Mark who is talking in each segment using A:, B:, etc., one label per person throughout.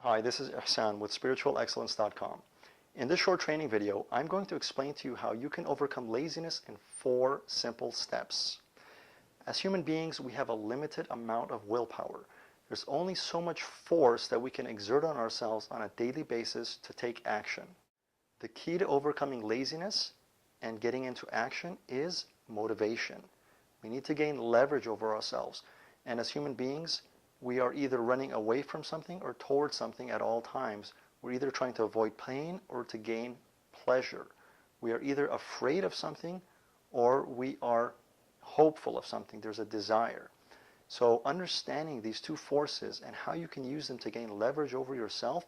A: Hi, this is Ihsan with spiritualexcellence.com. In this short training video, I'm going to explain to you how you can overcome laziness in 4 simple steps. As human beings, we have a limited amount of willpower. There's only so much force that we can exert on ourselves on a daily basis to take action. The key to overcoming laziness and getting into action is motivation. We need to gain leverage over ourselves. And as human beings, we are either running away from something or towards something at all times. We're either trying to avoid pain or to gain pleasure. We are either afraid of something or we are hopeful of something. There's a desire. So understanding these two forces and how you can use them to gain leverage over yourself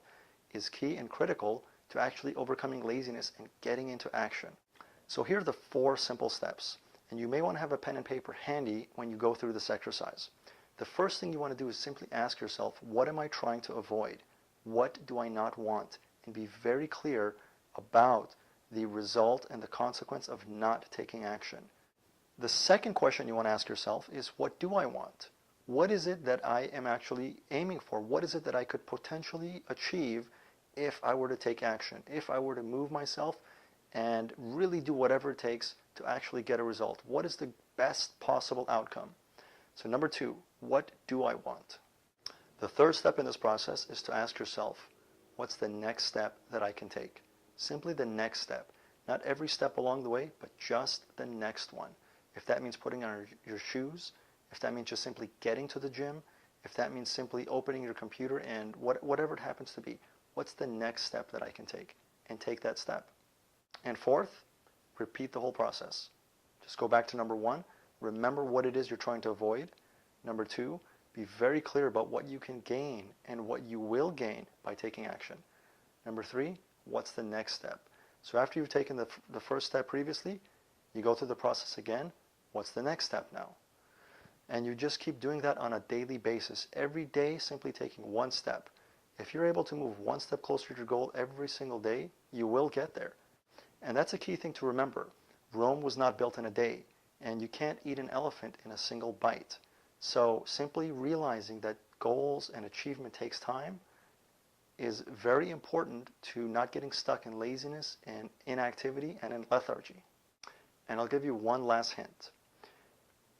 A: is key and critical to actually overcoming laziness and getting into action. So here are the 4 simple steps. And you may want to have a pen and paper handy when you go through this exercise. The first thing you want to do is simply ask yourself, what am I trying to avoid? What do I not want? And be very clear about the result and the consequence of not taking action. The second question you want to ask yourself is, what do I want? What is it that I am actually aiming for? What is it that I could potentially achieve if I were to take action? If I were to move myself and really do whatever it takes to actually get a result? What is the best possible outcome? So number 2, what do I want? The third step in this process is to ask yourself, what's the next step that I can take? Simply the next step. Not every step along the way, but just the next one. If that means putting on your shoes, if that means just simply getting to the gym, if that means simply opening your computer and whatever it happens to be, what's the next step that I can take? And take that step. And fourth, repeat the whole process. Just go back to number 1. Remember what it is you're trying to avoid. Number 2, be very clear about what you can gain and what you will gain by taking action. Number 3, what's the next step? So after you've taken the first step previously, you go through the process again. What's the next step now? And you just keep doing that on a daily basis. Every day, simply taking one step. If you're able to move one step closer to your goal every single day, you will get there. And that's a key thing to remember. Rome was not built in a day, and you can't eat an elephant in a single bite. So simply realizing that goals and achievement takes time is very important to not getting stuck in laziness and inactivity and in lethargy. And I'll give you one last hint.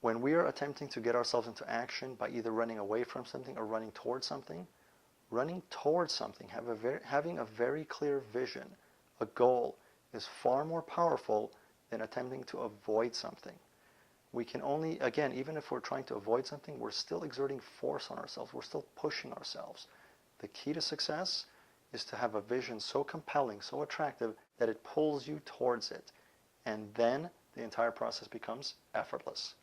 A: When we are attempting to get ourselves into action by either running away from something or running towards something, having a very clear vision, a goal, is far more powerful than attempting to avoid something. We can only, again, even if we're trying to avoid something, we're still exerting force on ourselves. We're still pushing ourselves. The key to success is to have a vision so compelling, so attractive, that it pulls you towards it. And then the entire process becomes effortless.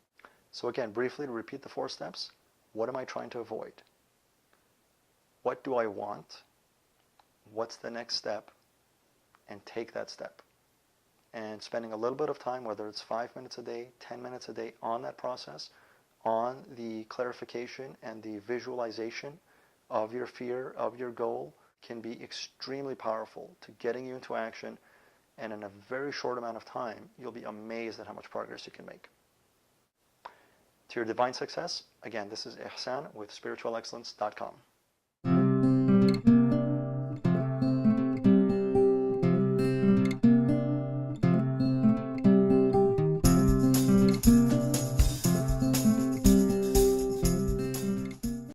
A: So again, briefly to repeat the 4 steps, what am I trying to avoid? What do I want? What's the next step? And take that step. And spending a little bit of time, whether it's 5 minutes a day, 10 minutes a day, on that process, on the clarification and the visualization of your fear, of your goal, can be extremely powerful to getting you into action. And in a very short amount of time, you'll be amazed at how much progress you can make. To your divine success, again, this is Ihsan with spiritualexcellence.com.